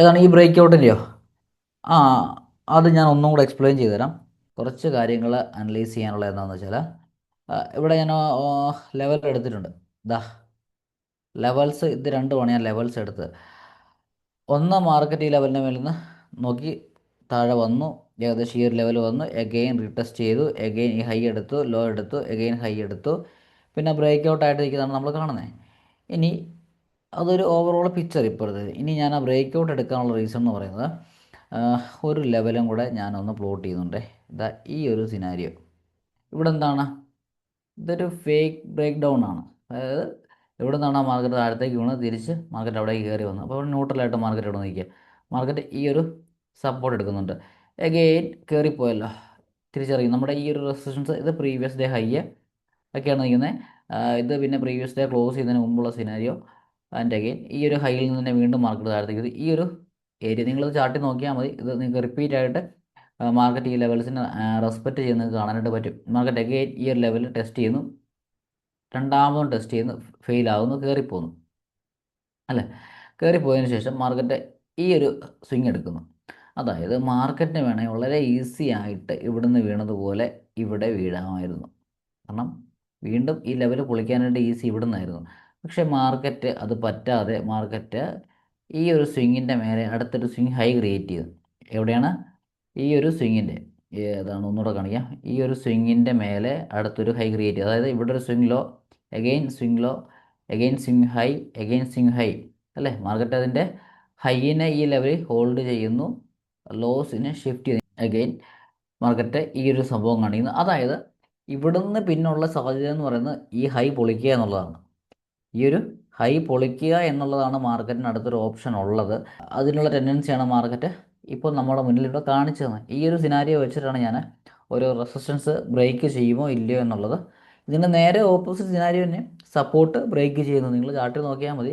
ഏതാണ് ഈ ബ്രേക്ക് ഔട്ടിൻ്റെയോ? ആ, അത് ഞാൻ ഒന്നും കൂടെ എക്സ്പ്ലെയിൻ ചെയ്തു തരാം. കുറച്ച് കാര്യങ്ങൾ അനലൈസ് ചെയ്യാനുള്ള എന്താണെന്ന് വെച്ചാൽ, ഇവിടെ ഞാൻ ലെവൽ എടുത്തിട്ടുണ്ട്. ദാ ലെവൽസ് ഇത് രണ്ടുമാണ് ഞാൻ ലെവൽസ് എടുത്ത്. ഒന്ന് മാർക്കറ്റ് ഈ ലെവലിൻ്റെ മേലിൽ നിന്ന് നോക്കി താഴെ വന്നു, ഏകദേശം ഈ ഒരു ലെവൽ വന്നു, എഗെയിൻ റീടെസ്റ്റ് ചെയ്തു, എഗെയിൻ ഈ ഹൈ എടുത്തു, ലോ എടുത്തു, എഗെയിൻ ഹൈ എടുത്തു, പിന്നെ ബ്രേക്ക് ഔട്ട് ആയിട്ട് നിൽക്കുന്നതാണ് നമ്മൾ കാണുന്നത്. ഇനി അതൊരു ഓവറോൾ പിക്ചർ ഇപ്പോഴത്തെ. ഇനി ഞാൻ ആ ബ്രേക്ക് ഔട്ട് എടുക്കാനുള്ള റീസൺ എന്ന് പറയുന്നത്, ഒരു ലെവലും കൂടെ ഞാനൊന്ന് പ്ലോട്ട് ചെയ്യുന്നുണ്ട്. ഇതാ ഈ ഒരു സിനാരിയോ ഇവിടെ എന്താണ്, ഇതൊരു ഫേക്ക് ബ്രേക്ക് ഡൗൺ ആണ്. അതായത് ഇവിടെ നിന്നാണ് ആ മാർക്കറ്റ് താഴത്തേക്ക് വീണ് തിരിച്ച് മാർക്കറ്റ് അവിടേക്ക് കയറി വന്നത്. അപ്പോൾ ന്യൂട്രലായിട്ട് മാർക്കറ്റ് ഇവിടെ നിൽക്കുക. മാർക്കറ്റ് ഈ ഒരു സപ്പോർട്ട് എടുക്കുന്നുണ്ട്, എഗെയിൻ കയറിപ്പോയല്ലോ, തിരിച്ചറിയും. നമ്മുടെ ഈ ഒരു റെസിസ്റ്റൻസ് ഇത് പ്രീവിയസ് ഡേ ഹൈ ഒക്കെയാണ് നിൽക്കുന്നത്. ഇത് പിന്നെ പ്രീവിയസ് ഡേ ക്ലോസ് ചെയ്യുന്നതിന് മുമ്പുള്ള സിനാരിയോ. ആൻഡ് അഗെയിൻ ഈ ഒരു ഹൈയിൽ നിന്ന് തന്നെ വീണ്ടും മാർക്കറ്റ് താഴത്തേക്ക് ഈ ഒരു ഏരിയ നിങ്ങളിത് ചാർട്ടിൽ നോക്കിയാൽ മതി. ഇത് നിങ്ങൾക്ക് റിപ്പീറ്റ് ആയിട്ട് മാർക്കറ്റ് ഈ ലെവൽസിനെ റെസ്പെക്റ്റ് ചെയ്യുന്നത് കാണാനായിട്ട് പറ്റും. മാർക്കറ്റ് അഗെയിൻ ഈ ഒരു ലെവൽ ടെസ്റ്റ് ചെയ്യുന്നു, രണ്ടാമതും ടെസ്റ്റ് ചെയ്യുന്നു, ഫെയിൽ ആകുന്നു, കയറിപ്പോകുന്നു അല്ലേ. കയറിപ്പോയതിന് ശേഷം മാർക്കറ്റ് ഈ ഒരു സ്വിങ് എടുക്കുന്നു. അതായത് മാർക്കറ്റിന് വേണമെങ്കിൽ വളരെ ഈസി ആയിട്ട് ഇവിടുന്ന് വീണതുപോലെ ഇവിടെ വീഴാമായിരുന്നു. കാരണം വീണ്ടും ഈ ലെവൽ പൊളിക്കാനായിട്ട് ഈസി ഇവിടുന്നായിരുന്നു. പക്ഷേ മാർക്കറ്റ് അത് പറ്റാതെ മാർക്കറ്റ് ഈ ഒരു സ്വിങ്ങിൻ്റെ മേലെ അടുത്തൊരു സ്വിങ് ഹൈ ക്രിയേറ്റ് ചെയ്തു. എവിടെയാണ്? ഈ ഒരു സ്വിങ്ങിൻ്റെ ഏതാണ് ഒന്നുകൂടെ കാണിക്കാം. ഈ ഒരു സ്വിങ്ങിൻ്റെ മേലെ അടുത്തൊരു ഹൈ ക്രിയേറ്റ് ചെയ്തു. അതായത് ഇവിടെ ഒരു swing low, again swing low, again swing high, again swing high അല്ലേ. മാർക്കറ്റ് അതിൻ്റെ ഹൈയിനെ ഈ ലെവലിൽ ഹോൾഡ് ചെയ്യുന്നു, ലോസിനെ ഷിഫ്റ്റ് ചെയ്യുന്നു. എഗെയിൻ മാർക്കറ്റ് ഈ ഒരു സംഭവം കാണിക്കുന്നു. അതായത് ഇവിടുന്ന് പിന്നുള്ള സാധ്യത എന്ന് പറയുന്നത് ഈ ഹൈ പൊളിക്കുക എന്നുള്ളതാണ്. ഈ ഒരു ഹൈ പൊളിക്കുക എന്നുള്ളതാണ് മാർക്കറ്റിന് അടുത്തൊരു ഓപ്ഷൻ ഉള്ളത്. അതിനുള്ള ടെൻഡൻസിയാണ് മാർക്കറ്റ് ഇപ്പോൾ നമ്മുടെ മുന്നിൽ ഇവിടെ കാണിച്ചു തന്നത്. ഈ ഒരു സിനാരിയോ വെച്ചിട്ടാണ് ഞാൻ ഒരു റെസിസ്റ്റൻസ് ബ്രേക്ക് ചെയ്യുമോ ഇല്ലയോ എന്നുള്ളത്. ഇതിൻ്റെ നേരെ ഓപ്പോസിറ്റ് സിനാരിയോ തന്നെ സപ്പോർട്ട് ബ്രേക്ക് ചെയ്യുന്നു. നിങ്ങൾ ചാർട്ടിൽ നോക്കിയാൽ മതി.